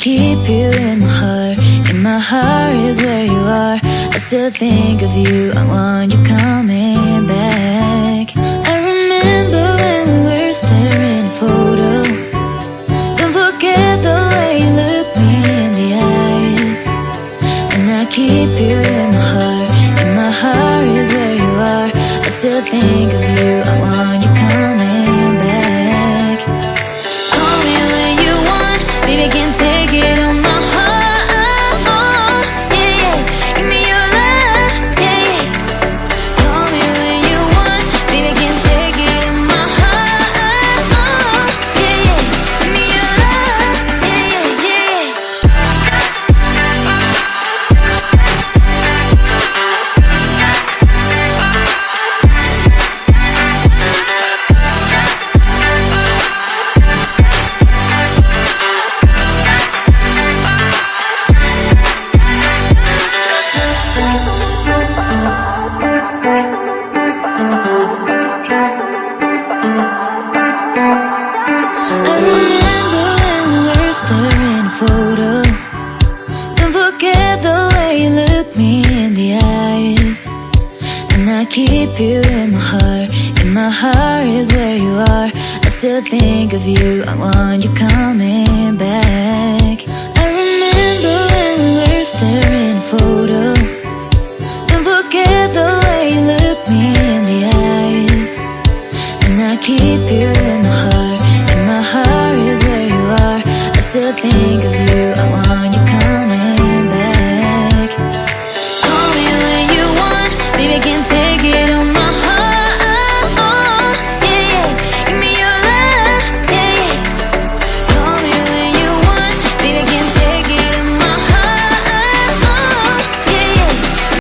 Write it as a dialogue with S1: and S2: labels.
S1: keep you in my heart. In my heart is where you are. I still think of you, I want you coming back. I remember when we were staring at a photo. Don't forget the way you look me in the eyes. And I keep you in my heart. In my heart is where you are. I still think of you, I want you coming back. Call me when you want, baby, I can't take it on my heart. Yeah, yeah, give me your love, yeah, yeah. Call me when you want, baby, I can't take it on my heart. Yeah, yeah, give me your love, yeah, yeah, yeah. I remember when we were staring at a photo. Don't forget the way you look me in the eyes. And I keep you in my heart. In my heart is where you are. I still think of you, I want you coming back. I remember when we were staring at a photo. Don't forget the way you look me in the eyes. And I keep you in my heart. In my heart is where you are. I still think